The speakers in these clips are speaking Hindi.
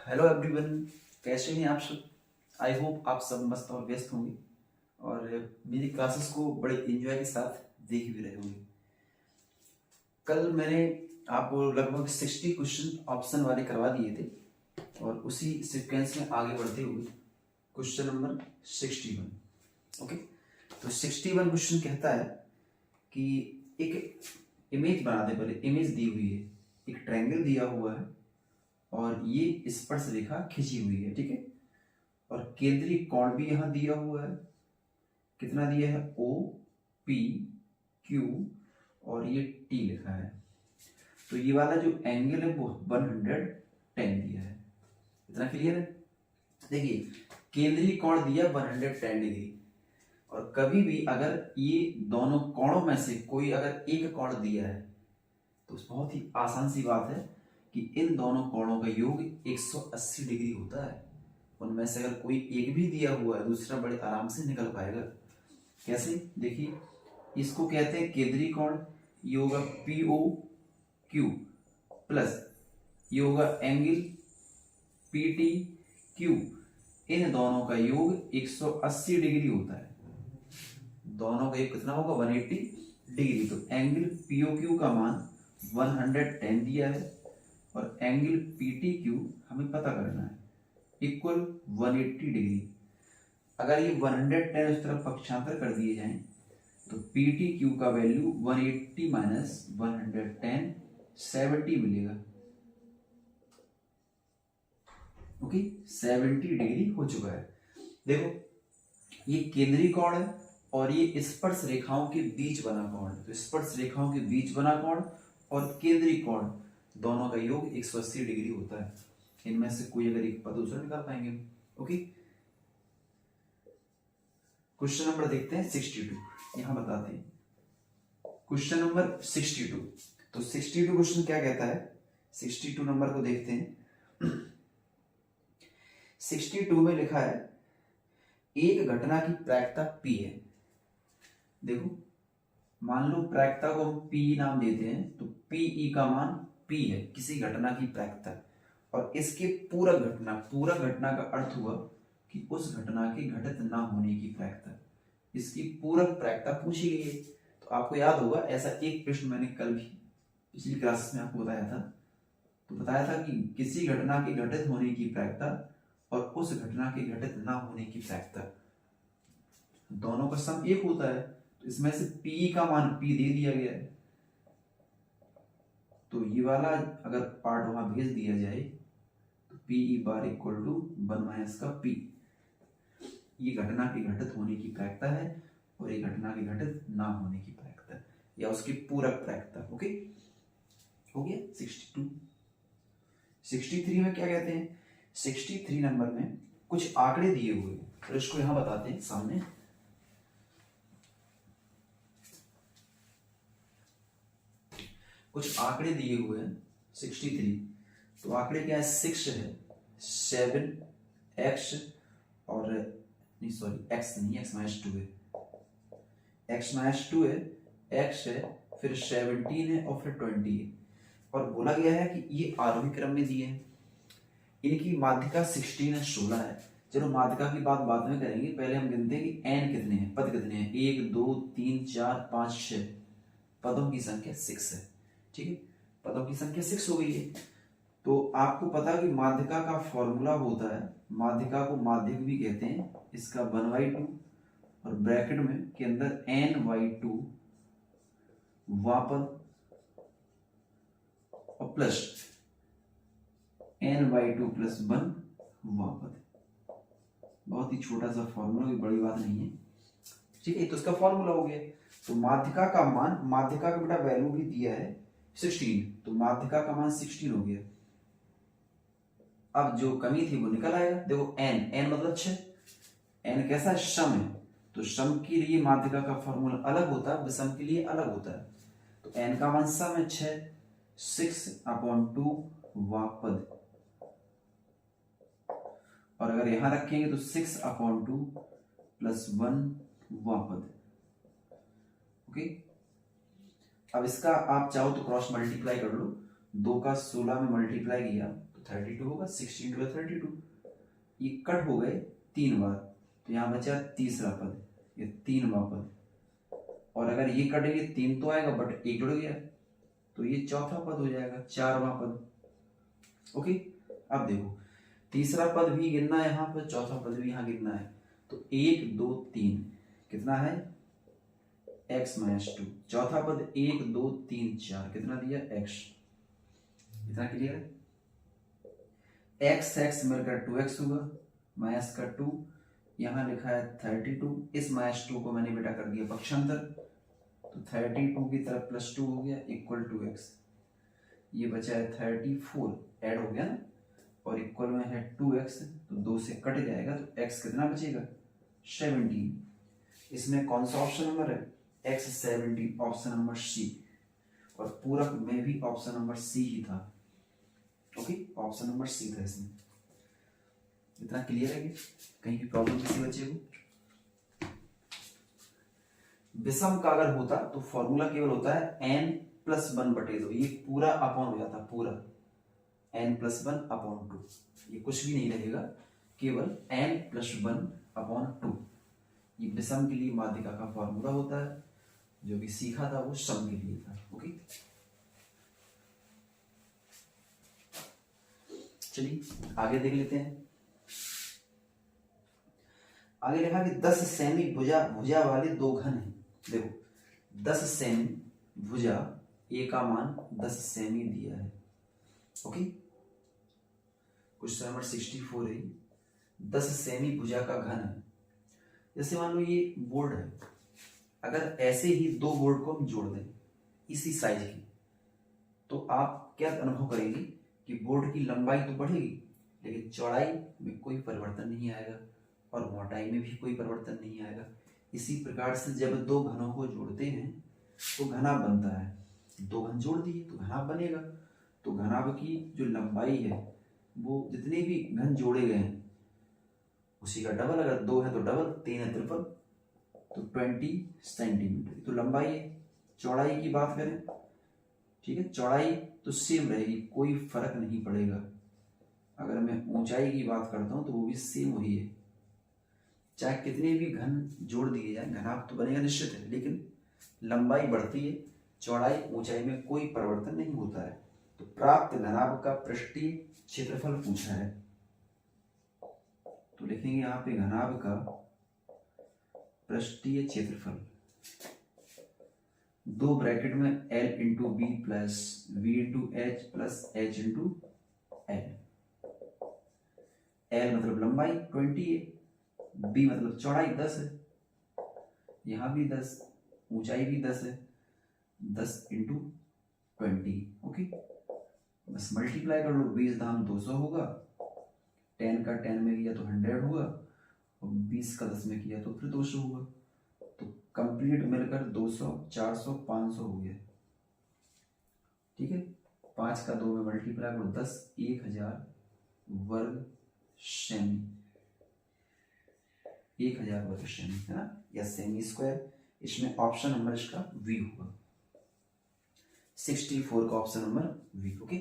हेलो एवरीवन, कैसे हैं आप सब। आई होप आप सब मस्त और व्यस्त होंगे और मेरी क्लासेस को बड़े एंजॉय के साथ देख भी रहे होंगे। कल मैंने आपको लगभग 60 क्वेश्चन ऑप्शन वाले करवा दिए थे और उसी सीक्वेंस में आगे बढ़ते हुए क्वेश्चन नंबर 61। ओके, तो 61 क्वेश्चन कहता है कि एक इमेज बना दे। पहले इमेज दी हुई है, एक ट्रायंगल दिया हुआ है और ये स्पर्श रेखा खिंची हुई है, ठीक है। और केंद्रीय कोण भी यहां दिया हुआ है, कितना दिया है, ओ पी क्यू और ये टी लिखा है। तो ये वाला जो एंगल है वो 110 दिया है। इतना क्लियर है। देखिए, केंद्रीय कोण दिया 110 डिग्री और कभी भी अगर ये दोनों कोणों में से कोई अगर एक कोण दिया है तो बहुत ही आसान सी बात है कि इन दोनों कोणों का योग 180 डिग्री होता है। उनमें से अगर कोई एक भी दिया हुआ है दूसरा बड़े आराम से निकल पाएगा। कैसे, देखिए, इसको कहते हैं केंद्रीय कोण। ये होगा पी ओ क्यू प्लस ये होगा एंगल पी टी क्यू। इन दोनों का योग 180 डिग्री होता है। दोनों का योग कितना होगा, 180 डिग्री। तो एंगल पीओ क्यू का मान 110 दिया है और एंगल पी टी क्यू हमें पता करना है, इक्वल 180 डिग्री। अगर ये 110 उस तरफ पक्षांतर कर दिए जाएं तो पी टी क्यू का वैल्यू 180 माइनस 110 70 मिलेगा। ओके, 70 डिग्री हो चुका है। देखो, ये केंद्रीय कोण है और ये स्पर्श रेखाओं के बीच बना कोण है। तो स्पर्श रेखाओं के बीच बना कोण और केंद्रीय कोण दोनों का योग 180 डिग्री होता है। इनमें से कोई अगर एक पद दूसरा निकाल पाएंगे। ओके, क्वेश्चन नंबर देखते हैं 62। यहां बताते हैं क्वेश्चन नंबर 62। तो 62 क्वेश्चन क्या कहता है, 62 नंबर को देखते हैं। 62 में लिखा है एक घटना की प्रायिकता P है। देखो, मान लो प्रायिकता को हम P नाम देते हैं तो PE का मान P है, किसी घटना की प्रायिकता। और इसके पूरक घटना, पूरक घटना का अर्थ हुआ कि उस घटना के घटित ना होने की प्रायिकता। इसकी पूरक प्रायिकता पूछी गई है। तो आपको याद होगा ऐसा एक प्रश्न मैंने कल भी पिछली क्लास में आपको बताया था। तो बताया था कि किसी घटना के घटित होने की प्रायिकता और उस घटना के घटित ना होने की प्रायिकता दोनों का सम एक होता है। तो इसमें से P का मान P दे दिया गया है, तो ये वाला अगर पार्ट वहां भेज दिया जाए तो PE bar equal to 1 minus का P। ये घटना के घटित होने की प्रायिकता है और ये घटना के घटित ना होने की प्रायिकता या उसकी पूरक प्रायिकता। ओके, हो गया 62। 63 में क्या कहते हैं, 63 नंबर में कुछ आंकड़े दिए हुए हैं और इसको यहां बताते हैं सामने। कुछ आंकड़े दिए हुए हैं 63। तो आंकड़े क्या है, 6 है, 7 x और नहीं सॉरी x नहीं, x माइनस 2 है, x माइनस 2 है, x है, फिर 17 है और फिर 20 है। और बोला गया है कि ये आरोही क्रम में दिए हैं। इनकी माध्यिका 16 है, 16 है। चलो माध्यिका की बात बाद में करेंगे, पहले हम गिनते हैं कि n कितने हैं, पद कितने हैं। 1 2 3 4 5 6 पदों की संख्या 6 है, ठीक है। पदों की संख्या 6 हो गई है। तो आपको पता है कि माध्यिका का फॉर्मूला होता है, माध्यिका को माध्यक भी कहते हैं, इसका 1/2 और ब्रैकेट में के अंदर n/2 वापद और प्लस n/2 प्लस 1 वापद। बहुत ही छोटा सा फॉर्मूला, कोई बड़ी बात नहीं है, ठीक है। तो इसका फॉर्मूला हो गया। तो माध्यिका का मान, माध्यिका का बेटा वैल्यू भी दिया है 16, तो माध्यिका का मान 16 हो गया। अब जो कमी थी वो निकल आएगा। देखो n मतलब 6, n कैसा है, सम है। तो सम के लिए माध्यिका का फॉर्मूला अलग होता है, विषम के लिए अलग होता है। तो n का मान सम है 6, 6/2 वापद। और अगर यहां रखेंगे तो 6/2 प्लस 1 वापद। ओके, अब इसका आप चाहो तो क्रॉस मल्टीप्लाई कर लो। 2 का 16 में मल्टीप्लाई किया तो 32 होगा, 16 × 32। ये कट हो गए 3 बार, तो यहाँ बचा तीसरा पद, ये 3वां पद। और अगर ये कटेंगे 3 तो आएगा, बट 1 जुड़ गया तो ये चौथा पद हो जाएगा, 4वां पद। ओके, अब देखो तीसरा पद भी गिनना है यहाँ पर, चौथा पद भी यहाँ गिनना है। तो 1 2 3 कितना है x - 2। चौथा पद 1 2 3 4 कितना दिया x। इतना क्लियर है। x मिलकर 2x होगा, माइनस का 2, यहाँ लिखा है 32। इस -2 को मैंने बेटा कर दिया पक्षांतर, तो 32 की तरफ +2 हो गया इक्वल टू x। ये बचा है 34, ऐड हो गया ना, और इक्वल में है 2x, तो 2 से कट जाएगा तो x कितना बचेगा 17। इसमें कौन सा ऑप्शन नंबर है x 17, ऑप्शन नंबर सी। और पूरक में भी ऑप्शन नंबर सी ही था। ओके, ऑप्शन नंबर सी था इसमें। इतना क्लियर है कि कहीं की प्रॉब्लम किसी बच्चे को। विषम का अगर होता तो फॉर्मूला केवल होता है n+1/2, ये पूरा अपॉन हो जाता, पूरा n+1/2, ये कुछ भी नहीं रहेगा, केवल n+1/2। ये विषम के लिए माध्यिका का फॉर्मूला होता है, जो भी सीखा था वो सम के लिए था। ओके, चलिए आगे देख लेते हैं। आगे लिखा कि 10 सेमी भुजा वाले दो घन हैं। देखो 10 सेमी भुजा, ए का मान 10 सेमी दिया है। ओके, क्वेश्चन नंबर 64 है, 10 सेमी भुजा का घन है। जैसे मान लो ये बोर्ड है, अगर ऐसे ही दो बोर्ड को हम जोड़ दें इसी साइज की, तो आप क्या अनुभव करेंगे कि बोर्ड की लंबाई तो बढ़ेगी, लेकिन चौड़ाई में कोई परिवर्तन नहीं आएगा और मोटाई में भी कोई परिवर्तन नहीं आएगा। इसी प्रकार से जब दो घनों को जोड़ते हैं तो घनाभ बनता है। दो घन जोड़ दिए तो घनाभ बनेगा। तो घनाभ की जो लंबाई है वो जितने भी घन जोड़े गए हैं उसी का डबल। अगर 2 है तो डबल, 3 है ट्रिपल, तो 20 सेंटीमीटर तो लंबाई है। चौड़ाई की बात करें, ठीक है, चौड़ाई तो सेम रहेगी, कोई फर्क नहीं पड़ेगा। अगर मैं ऊंचाई की बात करता हूं तो वो भी सेम वही है। चाहे कितने भी घन जोड़ दिए जाए, घनाभ तो बनेगा निश्चित है, लेकिन लंबाई बढ़ती है, चौड़ाई ऊंचाई में कोई परिवर्तन नहीं होता है। तो प्राप्त घनाभ का पृष्ठीय क्षेत्रफल पूछा है, तो लिखेंगे यहाँ पे घनाभ का पृष्ठीय क्षेत्रफल, दो ब्रैकेट में L × B plus V × H plus H × L। L मतलब लंबाई 20 है, B मतलब चौड़ाई 10 है, यहाँ भी 10, ऊंचाई भी 10 है, 10 × 20। ओके, बस मल्टीप्लाई कर लो, 20 धाम 200 होगा, 10 का 10 में किया तो 100 हुआ, और 20 का 10 में किया तो फिर 200 हुआ। तो कंप्लीट मिलकर 200, 400, 500 हो गया। ठीक है, 5 का 2 में मल्टीप्लाई करो 10, 1000 वर्ग सेमी, 1000 वर्ग सेमी है ना, या सेमी स्क्वायर। इसमें ऑप्शन नंबर इसका वी होगा, 64 का ऑप्शन नंबर वी। ओके,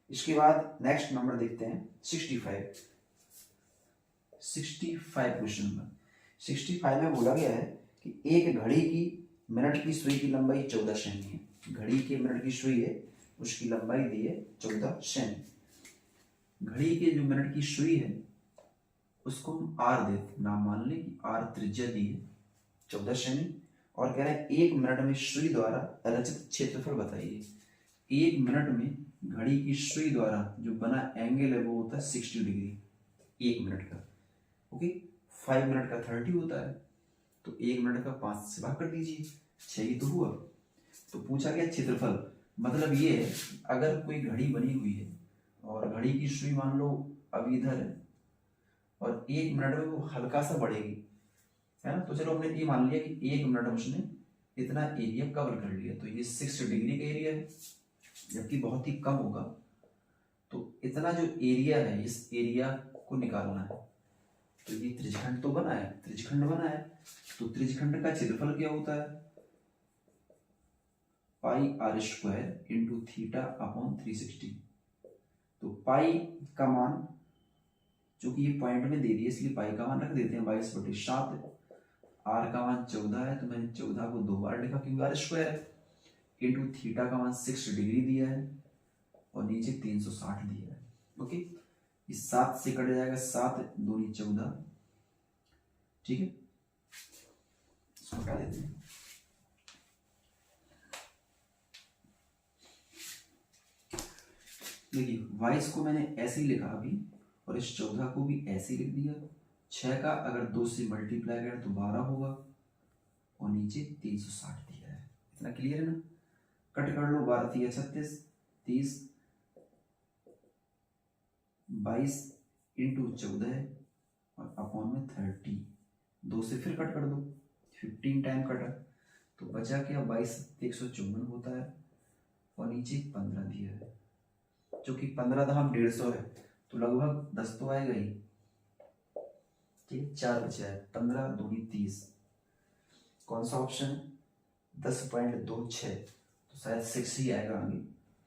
इसके बाद नेक्स्ट नंबर देखते हैं 65 क्वेश्चन नंबर 65 में बोला गया है कि एक घड़ी की मिनट की सुई की लंबाई 14 सेमी है। घड़ी के मिनट की सुई है, उसकी लंबाई दी है 14 सेमी। घड़ी के जो मिनट की सुई है उसको हम आर देते, नाम मान लें कि आर त्रिज्या दी है 14 सेमी, और कह रहे हैं 1 मिनट में सुई द्वारा रचित क्षेत्रफल बताइए। 1 मिनट में घड़ी की सुई द्वारा जो बना एंगल है वो होता है 60 डिग्री 1 मिनट का। ओके, 5 मिनट का 30 होता है, तो 1 मिनट का 5 से भाग कर दीजिए, 6 ही तो हुआ। तो पूछा गया क्षेत्रफल, मतलब ये है अगर कोई घड़ी बनी हुई है और घड़ी की सुई मान लो अब इधर है और 1 मिनट में वो हल्का सा बढ़ेगी, है ना, तो चलो हमने ये मान लिया कि 1 मिनट में उसने इतना एरिया कवर कर लिया, तो ये 60 डिग्री का एरिया है, जबकि बहुत ही कम होगा। तो इतना जो एरिया है इस एरिया को निकालना है। तो ये त्रिज्यखंड तो बना है, त्रिज्यखंड बना है, तो त्रिज्यखंड का क्षेत्रफल क्या होता है पाई r² × θ/360। तो पाई का मान, चूंकि ये पॉइंट में दे दिया इसलिए पाई का मान रख देते हैं 22/7। आर का मान 14 है तो मैंने 14 को 2 बार लिखा क्योंकि आर स्क्वायर है, इंटू थीटा का मान 60 डिग्री दिया है और नीचे 360 दिया है। ओके, इस 7 से कट जाएगा, 7 दूनी 14, ठीक है, इसको हटा देते हैं। देखिए 22 को मैंने ऐसे ही लिखा अभी, और इस 14 को भी ऐसे ही लिख दिया। 6 का अगर 2 से मल्टीप्लाई करें तो 12 होगा और नीचे 360 दिया है। इतना क्लियर है ना? कट कर लो, 12 3 36, 30, 22 इंटू 14 है और अपॉन में 30, 2 से फिर कट कर दो, 15 टाइम कटा तो बचा क्या, 22 154 होता है और नीचे 15 दिया है। चूंकि 15 था, हम 150 है तो लगभग 10 तो आएगा ही, ठीक, 4 बचा है, 15 दूनी 30, कौन सा ऑप्शन, 10.26, तो शायद 6 ही आएगा आगे,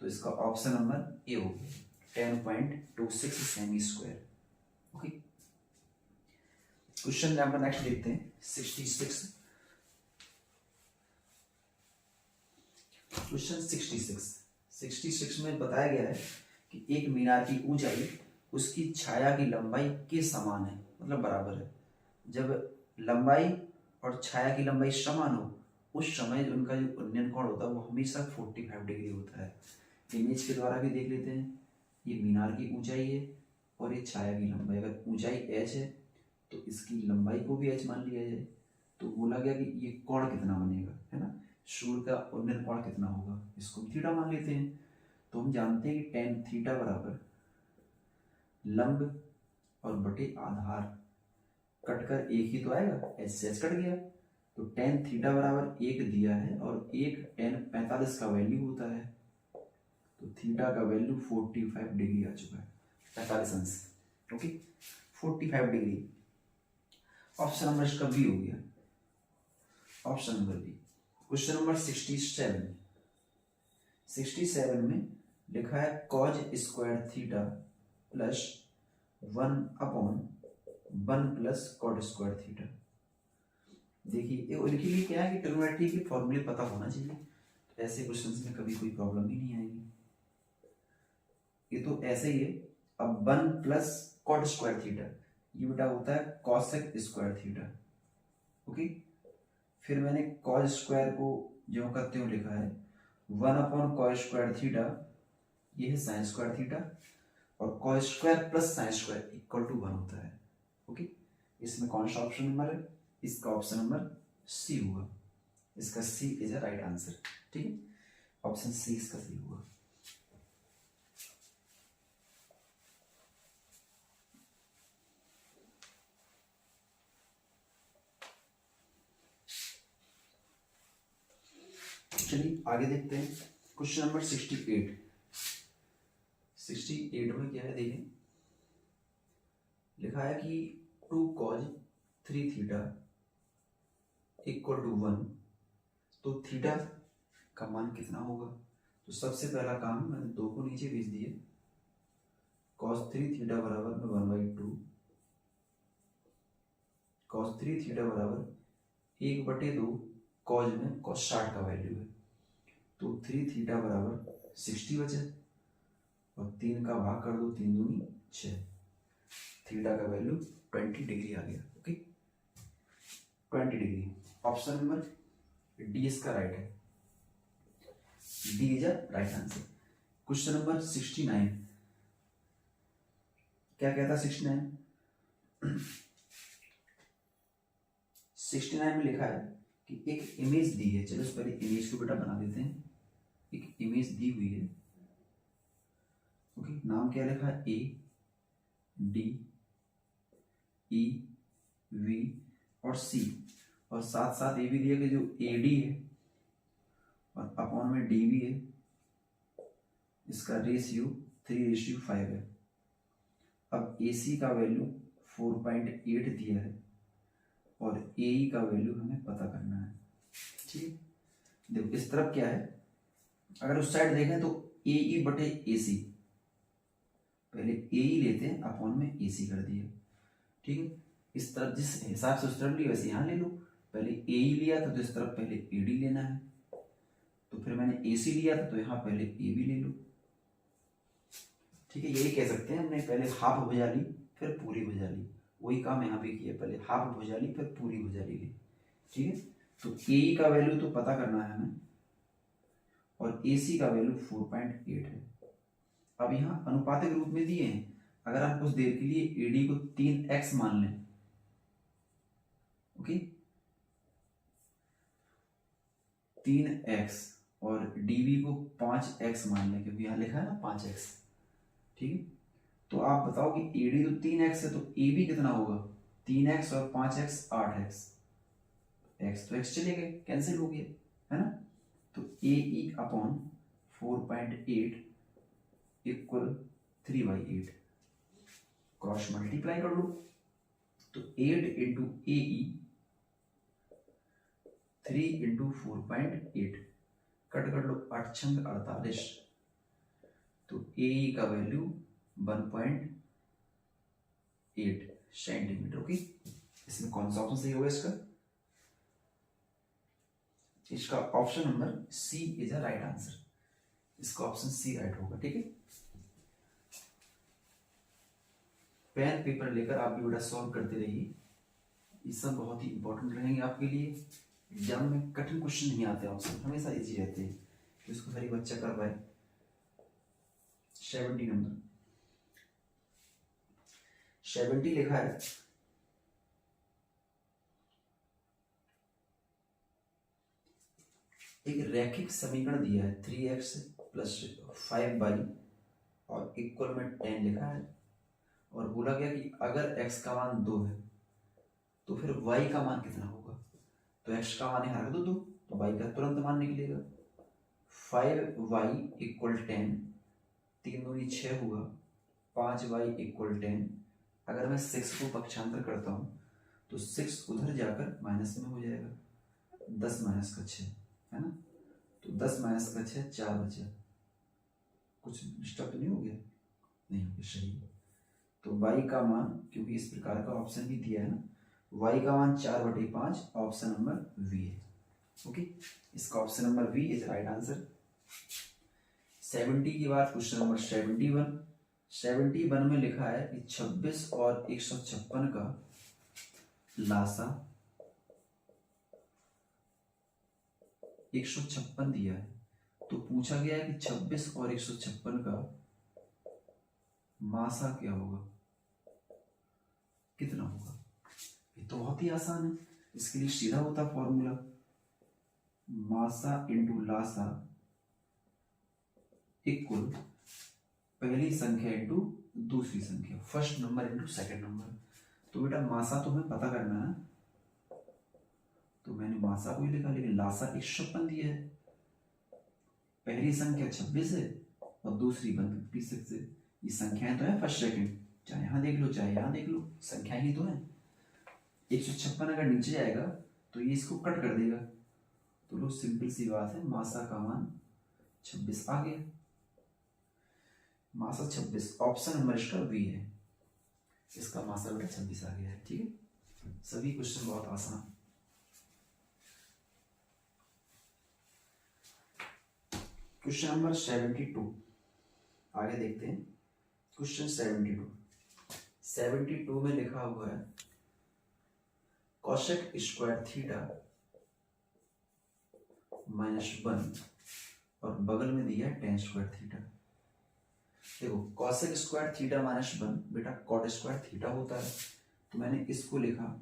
तो इसका ऑप्शन नंबर ए हो गया, 10.26 semi square. Okay, question number next देखते हैं 66। क्वेश्चन 66 में बताया गया है कि एक मीनार की ऊंचाई उसकी छाया की लंबाई के समान है, मतलब बराबर है। जब लंबाई और छाया की लंबाई समान हो उस समय उनका जो उन्नयन कोण होता है वो हमेशा 45 डिग्री होता है। इमेज के द्वारा भी देख लेते हैं, ये मीनार की ऊंचाई है और ये छाया की लंबाई, अगर ऊंचाई h है तो इसकी लंबाई को भी h मान लिया जाए, तो बोला गया कि ये कोण कितना बनेगा, है ना, सूर्य का उन्नयन कोण कितना होगा, इसको थीटा मान लेते हैं। तो हम जानते हैं कि tan थीटा बराबर लंब और बटे आधार, कटकर एक ही तो आएगा, एच से एच कट गया, तो tan थीटा बराबर 1 दिया है और 1 tan 45 का वैल्यू होता है, तो थीटा का वैल्यू 45 डिग्री आ चुका है, 45 अंश। ओके, 45 डिग्री, ऑप्शन नंबर इसका बी हो गया, option number B. Question number 67 में लिखा है cos square theta plus 1/1 plus cot square theta. देखिए उनके लिए क्या है कि ट्रिग्नोमेट्री के फॉर्मूले पता होना चाहिए, तो ऐसे क्वेश्चंस में कभी कोई प्रॉब्लम ही नहीं आएगी। ये तो ऐसे ही है, अब 1 प्लस कॉट स्क्वायर थीटा, ये बेटा होता है कॉसेक स्क्वायर थीटा। ओके, फिर मैंने कॉस स्क्वायर को जो करते हो लिखा है 1/cos स्क्वायर थीटा, ये है साइन स्क्वायर थीटा, और cos square plus sine square equal to 1 होता है। ओके, इसमें कौन सा ऑप्शन नंबर है, इसका ऑप्शन नंबर सी हुआ, इसका सी इज अ राइट आंसर, ठीक है, ऑप्शन सी इसका सही हुआ। चलिए आगे देखते हैं, क्वेश्चन नंबर 68 में क्या है देखें, लिखा है कि 2 cos 3 थीटा इक्वल टू 1, तो थीटा का मान कितना होगा। तो सबसे पहला काम मैंने 2 को नीचे भेज दिए, cos 3 थीटा बराबर में 1/2, cos 3 थीटा बराबर 1/2, cos में cos 60 का वैल्यू है, तो 3 थीटा बराबर 60 बचे और 3 का भाग कर दो, 3 दूनी 6, थीटा का वैल्यू 20 डिग्री आ गया। Okay, 20 degree, option number D इसका राइट है, D is a right answer. Question number 69 क्या कहता है, 69 में लिखा है कि एक इमेज दी है, चलो इस पर इमेज को बेटा बना देते हैं, एक इमेज दी हुई है। ओके, नाम क्या लिखा है, ए डी ई वी और सी, और साथ साथ ये भी दिया कि जो ए डी है और अपॉन में डी भी है, इसका रेशियो 3:5 है। अब ए सी का वैल्यू 4.8 दिया है और ए ई का वैल्यू हमें पता करना है, ठीक है। देखो इस तरफ क्या है, अगर उस साइड देखें तो ए ई बटे ए सी, पहले ए ही लेते हैं, अपॉन में ए सी कर दिया, ठीक है। इस तरफ जिस हिसाब से उस तरफ लिया वैसे यहाँ ले लो, पहले ए ही लिया था तो इस तरफ पहले ए डी लेना है, तो फिर मैंने ए सी लिया था तो यहाँ पहले ए भी ले लो, ठीक है। यही कह सकते हैं हमने पहले हाफ भुजा ली फिर पूरी भुजा ली, वही काम यहाँ पे किया, पहले हाफ भुजा ली फिर पूरी भुजा ली, ठीक है। तो ए का वैल्यू तो पता करना है हमें, और ए सी का वैल्यू 4.8 है। अब यहाँ अनुपातिक रूप में दिए हैं, अगर आप कुछ देर के लिए एडी को 3x मान लें, ओके, 3x, और डीबी को 5x मान लें, क्योंकि यहाँ लिखा है ना 5x, ठीक है। तो आप बताओ कि एडी तो 3x है, तो ए भी कितना होगा, 3x और 5x 8x, x तो x चले गए, कैंसिल हो गया, है ना। तो A E upon 4.8 equal 3/8, cross multiply कर लो, तो 8 into A E 3 into 4.8, cut कर लो, 8 छंग 48, तो ए ई का वैल्यू 1.8 सेंटीमीटर, ओके। इसमें कौन सा ऑप्शन सही होगा इसका option number C is a right answer, इसका ऑप्शन सी राइट होगा, ठीक है। पेन पेपर लेकर आप भी बेटा सॉल्व करते रहिए, ये सब बहुत ही इंपॉर्टेंट रहेंगे आपके लिए। एग्जाम में कठिन क्वेश्चन नहीं आते, ऑप्शन हमेशा इजी रहते हैं, तो इसको हर एक बच्चा कर पाए। 70 नंबर, 70 लिखा है, एक रैखिक समीकरण दिया है 3x प्लस 5y और इक्वल में 10 लिखा है, और बोला गया कि अगर x का मान 2 है तो फिर y का मान कितना होगा, तो x का मान यहाँ रख दो 2, तो y का तुरंत मान निकलेगा, 5y इक्वल 10, 3 दूनी 6 हुआ, 5y इक्वल 10, अगर मैं 6 को पक्षांतर करता हूँ तो 6 उधर जाकर माइनस में हो जाएगा, 10 माइनस का 6, है ना, तो 10 माइनस का 6 4 बचा, कुछ डिस्टर्ब तो नहीं हो गया, नहीं हो गया, सही। तो y का मान, क्योंकि इस प्रकार का ऑप्शन भी दिया है ना, y का मान 4/5, ऑप्शन नंबर वी है, ओके। इसका option number B is right answer. 70 की बात, क्वेश्चन नंबर 71 में लिखा है कि 26 और 156 का लासा 156 दिया है, तो पूछा गया है कि 26 और 156 का मासा क्या होगा, कितना होगा। ये तो बहुत ही आसान है, इसके लिए सीधा होता फॉर्मूला, मासा इंटू लासा इक्वल पहली संख्या इंटू दूसरी संख्या, first number into second number. तो बेटा मासा तो हमें पता करना है, तो मैंने मासा को ही लिखा, लेकिन लासा 156 दिया है, पहली संख्या 26 है और दूसरी 26 है, ये संख्याएं तो है फर्स्ट सेकंड, चाहे यहाँ देख लो चाहे यहाँ देख लो, संख्या ही तो है। 156 अगर नीचे जाएगा तो ये इसको कट कर देगा, तो लो सिंपल सी बात है, मासा का मान 26 आ गया, मासा 26, ऑप्शन नंबर इसका बी है, इसका मासा बेटा 26 आ गया है, ठीक है। सभी क्वेश्चन बहुत आसान। क्वेश्चन नंबर 72 आगे देखते हैं। क्वेश्चन 72 में लिखा हुआ है कोसेक स्क्वायर थीटा -1 और बगल में दिया है tan स्क्वायर थीटा। देखो कोसेक स्क्वायर थीटा -1 बेटा कॉट स्क्वायर थीटा होता है, तो मैंने इसको लिखा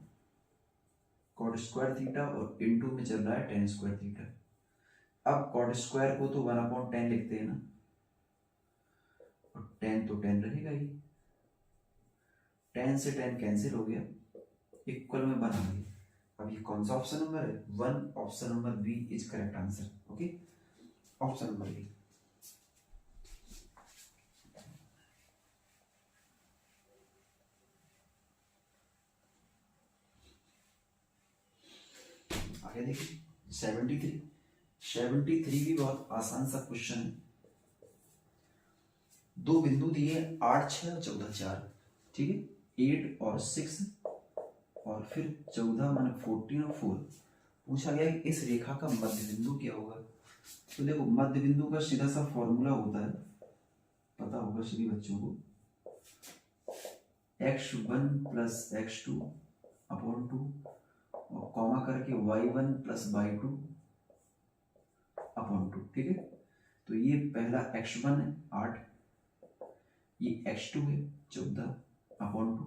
कॉट स्क्वायर थीटा और इनटू में चल रहा है tan स्क्वायर थीटा। अब कॉट स्क्वायर को तो 1/10 लिखते हैं ना, और tan तो tan रहेगा ही, tan से tan कैंसिल हो गया, इक्वल में 1 आ गया। अब ये कौन सा ऑप्शन नंबर है, 1, option number B is correct answer, okay, option number B. आगे देखिए 73 भी बहुत आसान सा क्वेश्चन है। दो बिंदु दिए 8 6 14 4, ठीक है, 8 और 6 और फिर 14 माने 14 और 4। पूछा गया कि इस रेखा का मध्य बिंदु क्या होगा। तो देखो मध्य बिंदु का सीधा सा फॉर्मूला होता है, पता होगा सभी बच्चों को, x1 प्लस x2 अपॉन 2 और कॉमा करके y1 प्लस y2 अपॉन 2, ठीक है। तो ये पहला x1 है 8, ये x2 है 14 अपॉन 2,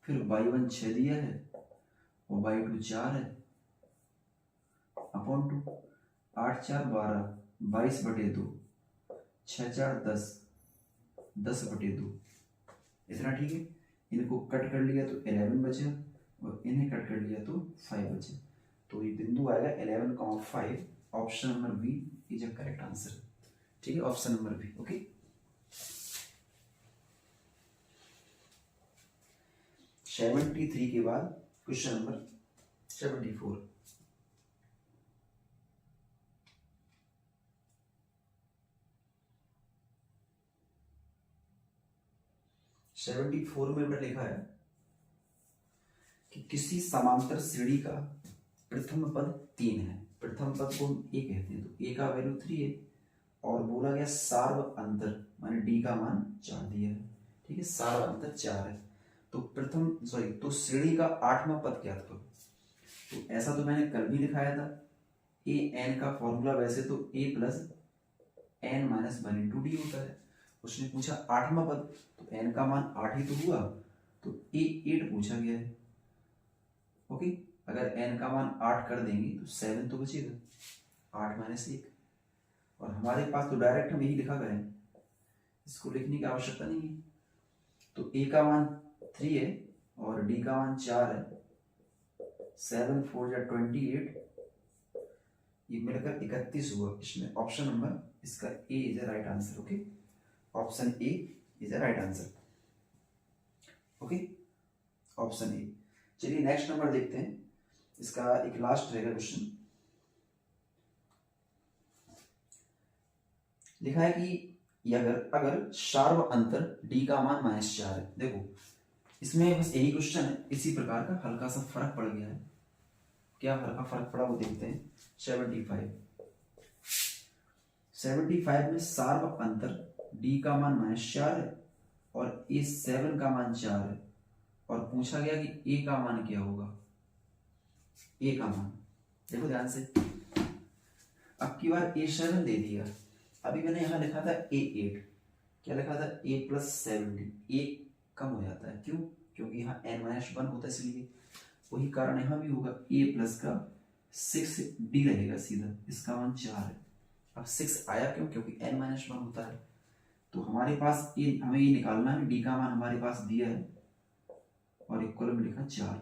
फिर y1 6 दिया है और y2 4 है अपॉन 2, 8 4 12, 22/2, 6 4 10, 10/2, इतना, ठीक है। इनको कट कर लिया तो 11 बचे और इन्हें कट कर लिया तो 5 बचे। तो ये बिंदु आएगा 11,5। Option number B is a correct answer, ठीक है, option number B. Okay, seventy 73 के बाद क्वेश्चन नंबर 74। सेवेंटी 74 में मैंने लिखा है कि किसी समांतर श्रेणी का प्रथम पद 3 है, प्रथम पद को हम ए कहते हैं, तो ए का वैल्यू 3 है और बोला गया सार्व अंतर माने डी का मान 4 दिया है, ठीक है, सार्व अंतर 4 है। तो तो श्रेणी का 8वां पद ज्ञात करो। तो ऐसा तो मैंने कल भी लिखाया था, ए एन का फॉर्मूला वैसे तो ए प्लस एन माइनस 1/d होता है। उसने पूछा 8वां पद, तो एन का मान 8 ही तो हुआ, तो ए 8 पूछा गया है। ओके, अगर n का मान 8 कर देंगे तो 7 तो बचेगा, 8 माइनस 1, और हमारे पास तो डायरेक्ट हम यही लिखा करें, इसको लिखने की आवश्यकता नहीं है। तो a का मान 3 है और d का मान 4 है, 7 4 या 28, ये मिलकर 31 हुआ। इसमें ऑप्शन नंबर इसका A is a right answer. Okay, option A is a right answer. Okay, option A. चलिए नेक्स्ट नंबर देखते हैं, इसका एक लास्ट रहेगा क्वेश्चन। लिखा है कि अगर सार्व अंतर d का मान -4 है। देखो इसमें बस यही क्वेश्चन है, इसी प्रकार का हल्का सा फर्क पड़ गया है। क्या हल्का फर्क पड़ा वो देखते हैं। 75 में सार्व अंतर d का मान -4 है और a7 का मान 4 है और पूछा गया कि a का मान क्या होगा। a का मान देखो ध्यान से, अब की बार a7 दे दिया, अभी मैंने यहां लिखा था a8, क्या लिखा था a + 70, a कम हो जाता है, क्यों? क्योंकि यहाँ n-1 होता है, इसलिए वही कारण यहाँ भी होगा। a प्लस का 6d रहेगा सीधा, इसका मान 4 है। अब 6 आया क्यों? क्योंकि n-1 होता है। तो हमारे पास हमें ये निकालना है, d का मान हमारे पास दिया है और इक्वल में लिखा 4,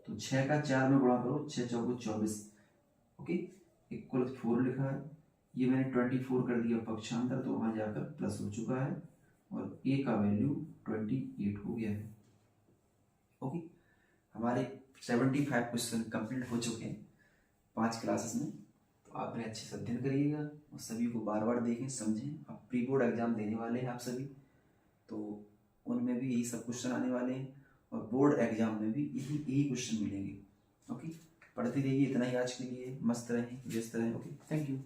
तो 6 का 4 में गुणा करो, 6 चौको 24। ओके, इक्वल 4 लिखा है, ये मैंने 24 कर दिया पक्षांतर, तो वहां जाकर प्लस हो चुका है और a का वैल्यू 28 हो गया है। ओके, हमारे 75 क्वेश्चन कंप्लीट हो चुके हैं 5 क्लासेस में। तो आपने अच्छे से अध्ययन करिएगा और सभी को बार बार देखें, समझें। आप प्री बोर्ड एग्जाम देने वाले हैं आप सभी, तो उनमें भी यही सब क्वेश्चन आने वाले हैं और बोर्ड एग्जाम में भी यही क्वेश्चन मिलेंगे। ओके, पढ़ते रहिए। इतना ही आज के लिए, मस्त रहें, व्यस्त रहें। Okay, thank you.